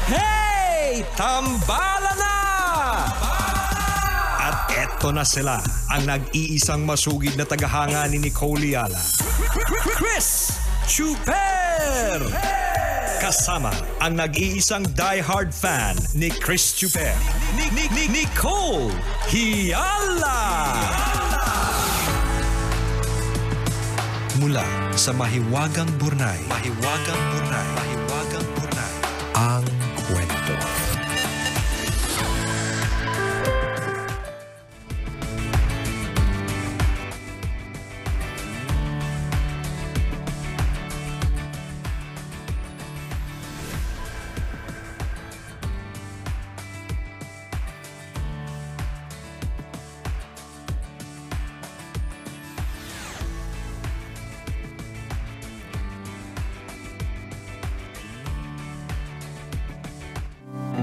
Hey! Tambala na! At eto na sila, ang nag-iisang masugid na tagahanga ni Nicole Yala. Chris Chuper! Kasama ang nag-iisang die-hard fan ni Chris Chuper, Nicole Yala! Mula sa Mahiwagang Burnay, ang kwento.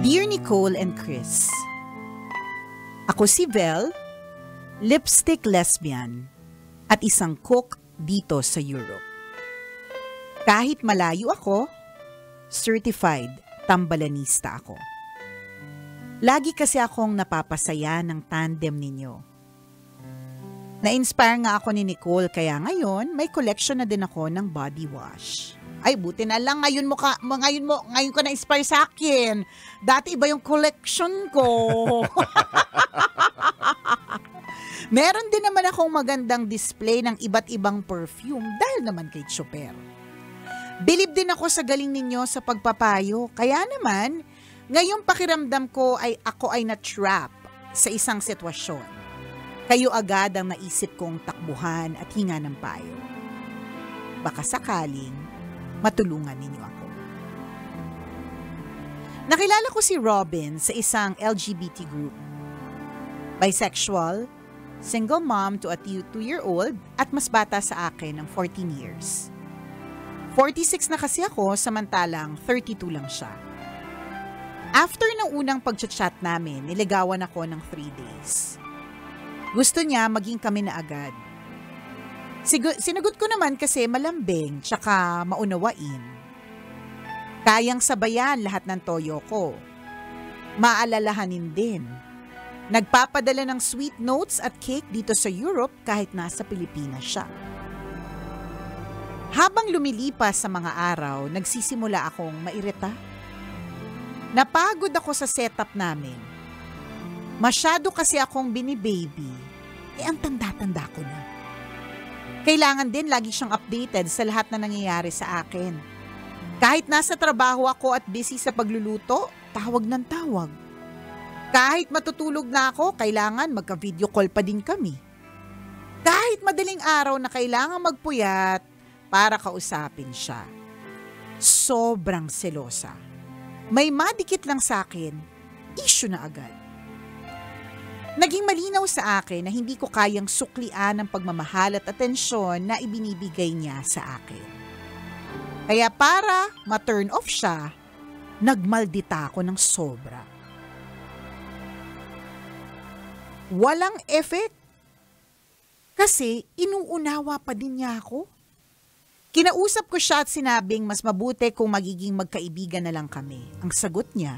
Dear Nicole and Chris, ako si Vel, lipstick lesbian, at isang cook dito sa Europe. Kahit malayo ako, certified tambalanista ako. Lagi kasi akong napapasaya ng tandem ninyo. Na-inspire nga ako ni Nicole kaya ngayon may collection na din ako ng body wash. Ay, buti na lang ngayon ka na-inspire sa akin. Dati iba yung collection ko. Meron din naman akong magandang display ng iba't ibang perfume dahil naman kay Chuper. Bilib din ako sa galing ninyo sa pagpapayo. Kaya naman, ngayong pakiramdam ko ay ako ay na-trap sa isang sitwasyon. Kayo agad ang naisip kong takbuhan at hinga ng payo. Baka sakaling matulungan ninyo ako. Nakilala ko si Robin sa isang LGBT group. Bisexual, single mom to a 2-year-old at mas bata sa akin ng 14 years. 46 na kasi ako samantalang 32 lang siya. After ng unang pag-chat namin, niligawan ako ng 3 days. Gusto niya maging kami na agad. Sinagot ko naman kasi malambing tsaka maunawain. Kayang sabayan lahat ng toyo ko. Maalalahanin din. Nagpapadala ng sweet notes at cake dito sa Europe kahit nasa Pilipinas siya. Habang lumilipas sa mga araw, nagsisimula akong mairita. Napagod ako sa setup namin. Masyado kasi akong binibaby. Ang tanda-tanda ko na. Kailangan din lagi siyang updated sa lahat na nangyayari sa akin. Kahit nasa trabaho ako at busy sa pagluluto, tawag ng tawag. Kahit matutulog na ako, kailangan magka-video call pa din kami. Kahit madaling araw na kailangan magpuyat para kausapin siya. Sobrang selosa. May madikit lang sa akin, issue na agad. Naging malinaw sa akin na hindi ko kayang suklian ang pagmamahal at atensyon na ibinibigay niya sa akin. Kaya para ma-turn off siya, nagmaldita ako ng sobra. Walang effect. Kasi inuunawa pa din niya ako. Kinausap ko siya at sinabing mas mabuti kung magiging magkaibigan na lang kami. Ang sagot niya,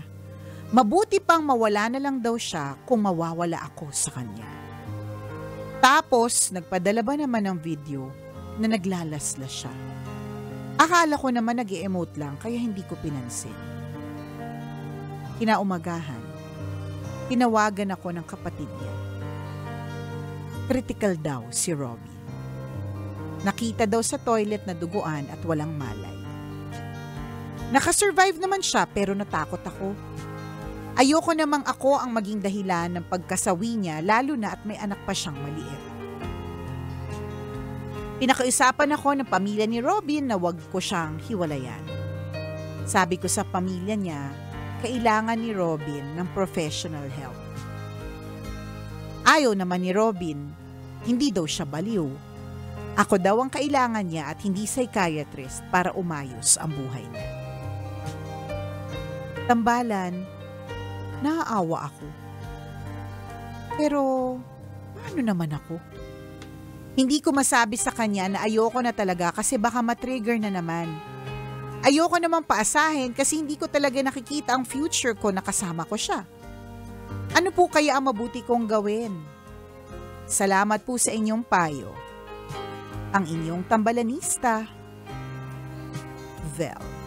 mabuti pang mawala na lang daw siya kung mawawala ako sa kanya. Tapos, nagpadala ba naman ng video na naglalaslas siya. Akala ko naman nag-e-emote lang kaya hindi ko pinansin. Kinaumagahan, tinawagan ako ng kapatid niya. Critical daw si Robbie. Nakita daw sa toilet na duguan at walang malay. Nakasurvive naman siya pero natakot ako. Ayoko namang ako ang maging dahilan ng pagkasawi niya lalo na at may anak pa siyang maliit. Pinakausapan ako ng pamilya ni Robin na wag ko siyang hiwalayan. Sabi ko sa pamilya niya, kailangan ni Robin ng professional help. Ayaw naman ni Robin, hindi daw siya baliw. Ako daw ang kailangan niya at hindi psychiatrist para umayos ang buhay niya. Tambalan, naaawa ako. Pero, paano naman ako? Hindi ko masabi sa kanya na ayoko na talaga kasi baka matrigger na naman. Ayoko namang paasahin kasi hindi ko talaga nakikita ang future ko na kasama ko siya. Ano po kaya ang mabuti kong gawin? Salamat po sa inyong payo. Ang inyong tambalanista, Vel.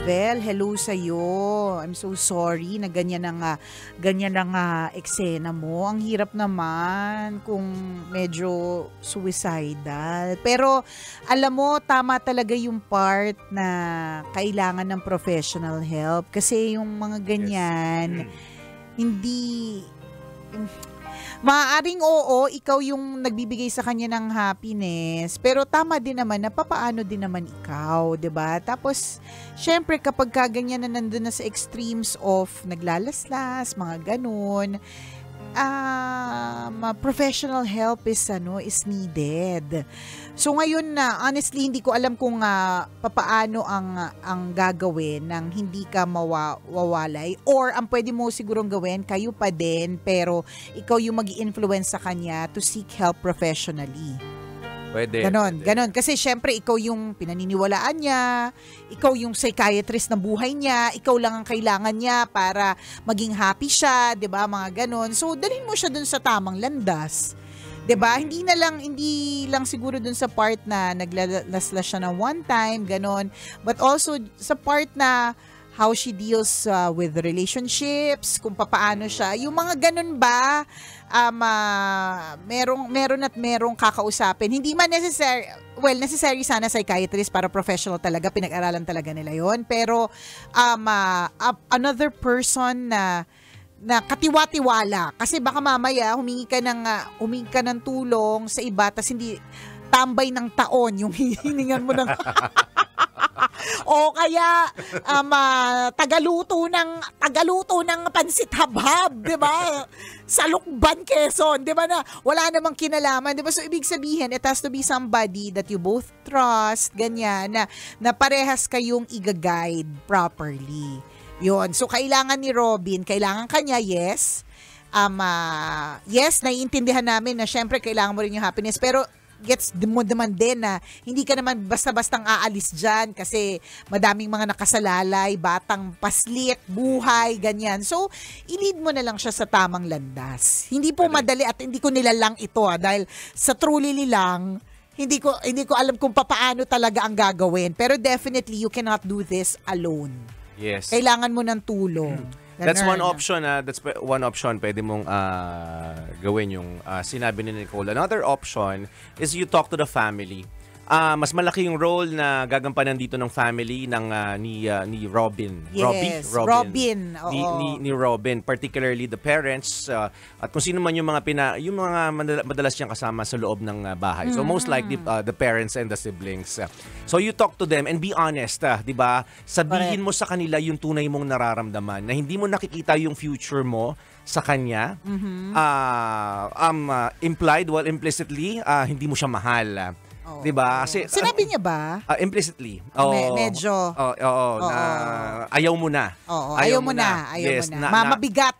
Vel, hello sa'yo. I'm so sorry na ganyan ang eksena mo. Ang hirap naman kung medyo suicidal. Pero alam mo, tama talaga yung part na kailangan ng professional help. Kasi yung mga ganyan, hindi... Maaaring oo, ikaw yung nagbibigay sa kanya ng happiness, pero tama din naman na papaano din naman ikaw, 'di ba? Tapos syempre kapag kaganyan na nandun na sa extremes of naglalaslas, mga ganun, professional help is needed. So ngayon na honestly hindi ko alam kung papaano ang gagawin nang hindi ka mawawalay, or ang pwede mo sigurong gawin kayo pa din pero ikaw yung magi-influence sa kanya to seek help professionally. Pwede. Ganon. Kasi syempre, ikaw yung pinaniniwalaan niya, ikaw yung psychiatrist ng buhay niya, ikaw lang ang kailangan niya para maging happy siya, 'di ba? Mga ganon. So, dalhin mo siya dun sa tamang landas. 'Di ba? Hindi lang siguro dun sa part na naglalaslas siya na one time, ganon. But also sa part na how she deals with relationships, kung papaano siya, yung mga ganun ba, merong kakausapin. Hindi man necessary sana psychiatrist para professional talaga, pinag-aralan talaga nila yon. Pero another person na katiwa-tiwala, kasi baka mamaya humingi ka ng tulong sa iba, tas hindi tambay ng taon yung hiningan mo ng o kaya tagaluto ng pansit habhab, 'di ba? Sa Lukban, Quezon, 'di ba, na wala namang kinalaman, 'di ba? So ibig sabihin, it has to be somebody that you both trust, ganyan, na parehas kayong i-guide properly. 'Yon. So kailangan ni Robin, kailangan kanya, yes. Yes, naiintindihan namin na syempre kailangan mo rin yung happiness, pero gets mo naman din na hindi ka naman basta-bastang aalis dyan kasi madaming mga nakasalalay, batang paslit, buhay, ganyan. So, i-lead mo na lang siya sa tamang landas. Hindi po madali at hindi ko nilalang ito dahil sa truly lang, hindi ko alam kung papaano talaga ang gagawin. Pero definitely, you cannot do this alone. Yes. Kailangan mo ng tulong. That's one option. That's one option. Pwede mong gawin yung sinabi ni Nicole. Another option is you talk to the family. Mas malaki yung role na gagampanan dito ng family ni Robin. Yes, Robin. Ni Robin, particularly the parents at kung sino man yung mga madalas niyang kasama sa loob ng bahay. So most likely the parents and the siblings. So you talk to them and be honest, 'di ba? Sabihin mo sa kanila yung tunay mong nararamdaman, na hindi mo nakikita yung future mo sa kanya. Implied, implicitly, hindi mo siya mahal. Oh. Diba? Kasi, sinabi niya ba? Implicitly. Medyo. Na ayaw mo na. Ayaw mo na.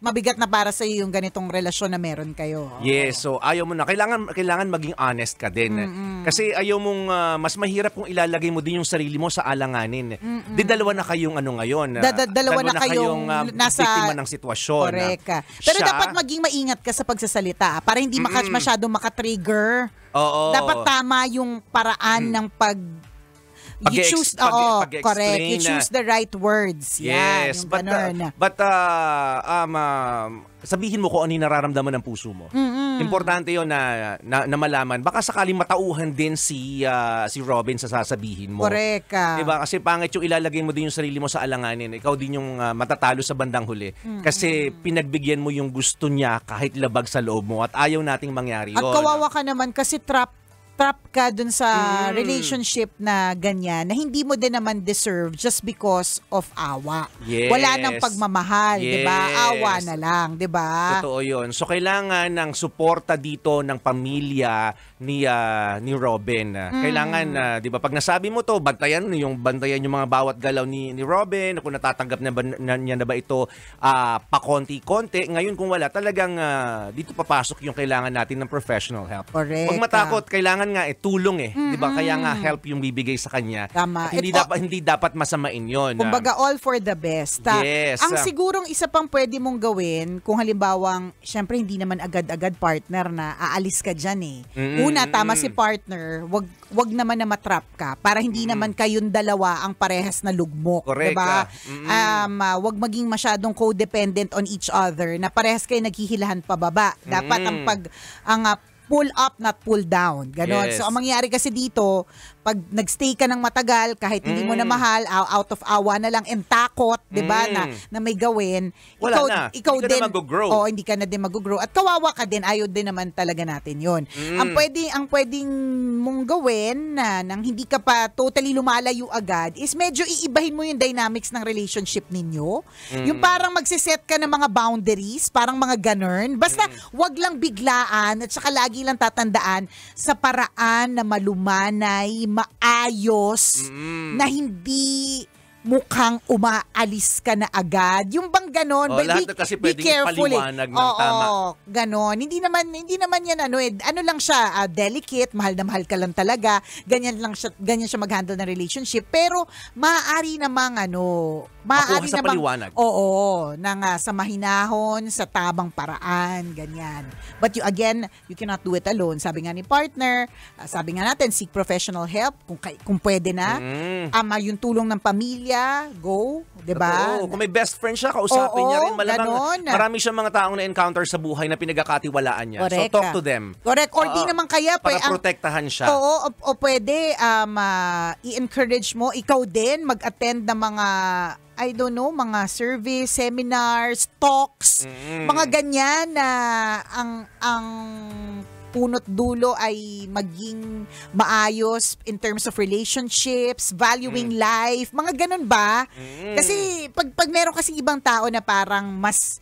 Mabigat na para sa iyo yung ganitong relasyon na meron kayo. Yes, so ayaw mo na. Kailangan maging honest ka din. Kasi ayaw mong, mas mahirap kung ilalagay mo din yung sarili mo sa alanganin. Dalawa na kayong ngayon. Dalawa na kayong nasa biktima ng sitwasyon. Correct. Pero dapat maging maingat ka sa pagsasalita para hindi masyadong makatrigger. Oo. Dapat tama yung paraan ng you choose the right words. Yes, yan, but sabihin mo kung ano yung nararamdaman ng puso mo. Importante 'yon na malaman. Baka sakaling matauhan din si Robin sa sasabihin mo. Correct. Diba? Kasi pangit yung ilalagay mo din yung sarili mo sa alanganin. Ikaw din yung matatalo sa bandang huli. Kasi pinagbigyan mo yung gusto niya kahit labag sa loob mo, at ayaw nating mangyari 'yon. At kawawa ka naman kasi trap trap ka dun sa relationship na ganyan na hindi mo din naman deserve just because of awa. Yes. Wala nang pagmamahal, Yes. 'di ba? Awa na lang, 'di ba? Totoo 'yon. So kailangan ng suporta dito ng pamilya ni Robin. Kailangan 'di ba pag nasabi mo to, bantayan yung mga bawat galaw ni Robin, kung natatanggap niya na ba ito pakonti-konti. Ngayon kung wala, talagang dito papasok yung kailangan natin ng professional help. Correct. Huwag matakot, kailangan nga tulong 'di ba? Kaya nga help yung bibigay sa kanya. Tama. At hindi dapat masamain 'yon. Kumbaga all for the best. Yes. Ang sigurong isa pang pwede mong gawin kung halimbawang syempre hindi naman agad-agad partner na aalis ka diyan Una, tama si partner, wag naman na matrap ka para hindi naman kayong dalawa ang parehas na lugmok, 'di ba? Wag maging masyadong codependent on each other na parehas kayo naghihilahan pababa. Dapat ang pull up, not pull down. Ganon. Yes. So, ang mangyayari kasi dito, pag nagstay ka ng matagal, kahit hindi mo na mahal, out of awa na lang, and takot, di ba, na may gawin, wala ikaw hindi din, ka na mag-grow. Oo, hindi ka na din mag-grow. At kawawa ka din, ayaw din naman talaga natin yun. Ang pwedeng mong gawin na nang hindi ka pa totally lumalayo agad is medyo iibahin mo yung dynamics ng relationship ninyo. Yung parang magsiset ka ng mga boundaries, parang mga ganun. Basta wag lang biglaan at saka lagi lang tatandaan sa paraan na malumanay, maayos, na hindi mukhang umaalis ka na agad. Yung bang ganon, lahat kasi be pwedeng careful ipaliwanag ng tama. Ganon. Hindi naman yan ano lang siya, delicate, mahal na mahal ka lang talaga. Ganyan siya mag-handle ng relationship, pero maaari namang maaari sa namang paliwanag. nang sa mahinahon, sa tamang paraan, ganyan. But you cannot do it alone. Sabi nga ni partner, sabi nga natin, seek professional help kung pwede na. Yung tulong ng pamilya, go, 'di ba? Kung may best friend siya, kausapin niya rin. Malamang marami siyang mga taong na-encounter sa buhay na pinagkakatiwalaan niya. Correct. So talk to them. Correct. Or di naman kaya para protektahan siya. O pwede i-encourage mo ikaw din mag-attend ng mga mga service, seminars, talks, mga ganyan na ang punot dulo ay maging maayos in terms of relationships, valuing life, mga ganun ba? Kasi pag meron kasi ibang tao na parang mas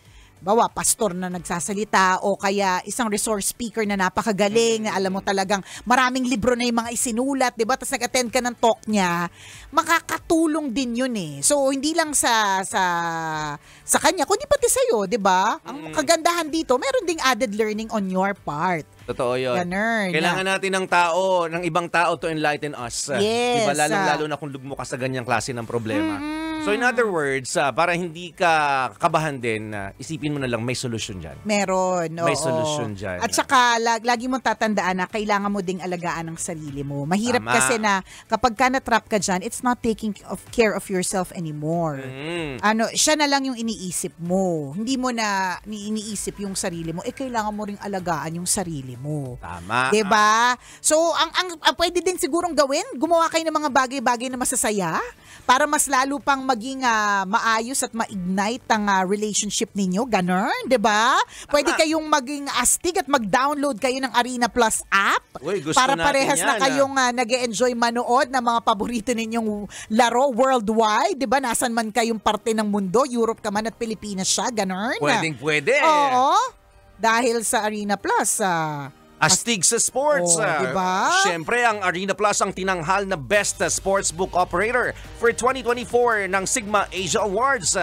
pastor na nagsasalita o kaya isang resource speaker na napakagaling, na alam mo talagang maraming libro na yung mga isinulat, 'di ba? Tapos nag-attend ka ng talk niya, makakatulong din 'yun So hindi lang sa kanya, kundi pati sa iyo, 'di ba? Ang kagandahan dito, meron ding added learning on your part. Totoo yun. Ganun. Kailangan natin ng ibang tao to enlighten us. Yes. Diba? Lalo na kung lugmo ka sa ganyang klase ng problema. So in other words, para hindi ka kabahan din, isipin mo na lang may solusyon dyan. Meron. May solusyon dyan. At saka lagi mong tatandaan na kailangan mo ding alagaan ang sarili mo. Mahirap Tama. kasi na kapag ka na-trap ka dyan, it's not taking care of yourself anymore. Siya na lang yung iniisip mo. Hindi mo na iniisip yung sarili mo. Kailangan mo ring alagaan yung sarili mo. Tama. 'Di ba? So ang pwede din sigurong gawin, gumawa kayo ng mga bagay-bagay na masasaya para mas lalo pang maging maayos at ma-ignite ang relationship ninyo. Ganon, 'di ba? Pwede kayong maging astig at mag-download kayo ng Arena Plus app. Uy, gusto para natin parehas yan, na kayong nag-e-enjoy manood ng mga paborito ninyong laro worldwide, 'di ba? Nasaan man kayong parte ng mundo, Europe ka man at Pilipinas siya, ganon. Pwede. Oo. Dahil sa Arena Plus, Astig sa sports. Diba? Siyempre, ang Arena Plus ang tinanghal na Best Sportsbook Operator for 2024 ng Sigma Asia Awards.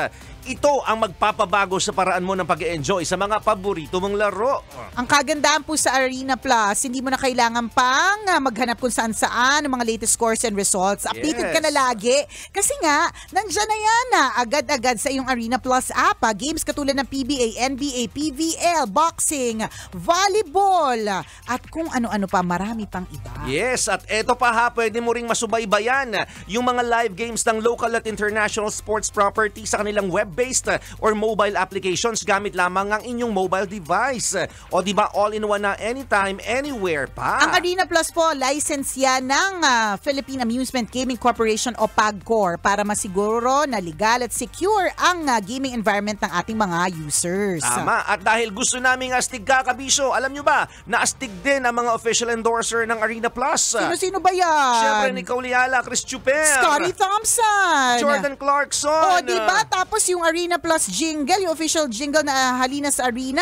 Ito ang magpapabago sa paraan mo ng pag-enjoy sa mga paborito mong laro. Ang kagandahan po sa Arena Plus, hindi mo na kailangan pang maghanap kung saan-saan ng mga latest scores and results. Updated ka na lagi. Kasi nga, nandyan na yan agad-agad sa iyong Arena Plus app. Games katulad ng PBA, NBA, PVL, boxing, volleyball, at kung ano-ano pa, marami pang iba. Yes, at eto pa pwede mo ring masubaybayan yung mga live games ng local at international sports property sa kanilang website. web-based or mobile applications gamit lamang ang inyong mobile device. O di ba all-in-one na anytime, anywhere pa. Ang Arena Plus po, license yan ng Philippine Amusement Gaming Corporation o PAGCOR para masiguro na legal at secure ang gaming environment ng ating mga users. Tama. At dahil gusto naming astig ka, Kabisyo, alam nyo ba, naastig din ang mga official endorser ng Arena Plus. Sino-sino ba yan? Siyempre, Nicole Liala, Chris Chuper, Scotty Thompson, Jordan Clarkson. O, diba? Tapos yung Arena Plus jingle, yung official jingle na halina sa arena,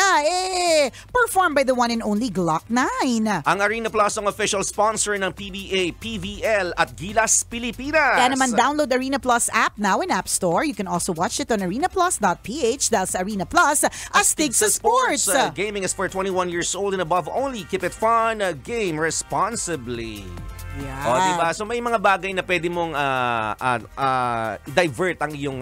performed by the one and only Glock 9. Ang Arena Plus ang official sponsor ng PBA, PVL at Gilas Pilipinas. Kaya naman download Arena Plus app now in App Store. You can also watch it on arenaplus.ph. That's Arena Plus, astig sa sports. Gaming is for 21 years old and above only. Keep it fun. Game responsibly. Yeah. O, diba? So may mga bagay na pwede mong divert ang iyong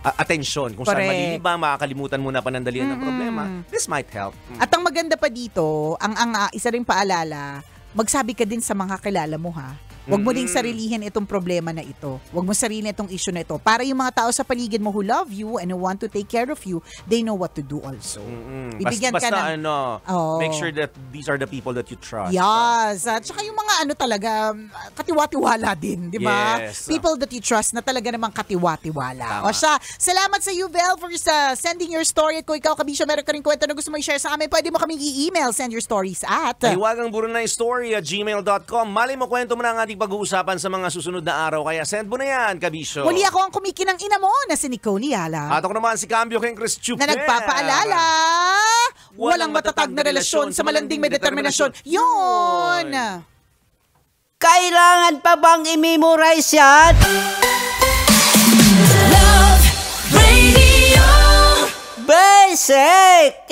atensyon. Kung saan Correct. maliliba, makakalimutan mo na panandalian ng problema. This might help. At ang maganda pa dito, ang isa ring paalala, magsabi ka din sa mga kilala mo ha. Huwag mo ding sarilihin itong problema na ito. Huwag mo sarili itong issue na ito. Para yung mga tao sa paligid mo who love you and who want to take care of you, they know what to do also. Bibigyan ka Basta ng... make sure that these are the people that you trust. Yes. At saka yung mga talaga, katiwa-tiwala din, di ba? Yes. People that you trust na talaga namang katiwa-tiwala. Tama. O siya, salamat sa you, Vel, for sending your story. At kung ikaw, Kabisyo, meron ka rin kwento na gusto mo i-share sa amin, pwede mo kaming i-email, send your stories at... Hiwagang burunaystory@gmail.com. Mali mo, kwento mo na ang ating pag-uusapan sa mga susunod na araw. Kaya send mo na yan, Kabisyo. Muli ako ang kumikinang ina mo na si Nicole Liala. At ako naman si Cambio King Chris Chuper. Na nagpapaalala, walang matatag na relasyon sa malanding may determinasyon. Yun! Kailangan pa bang i-memorize yan? Love Radio. Basic!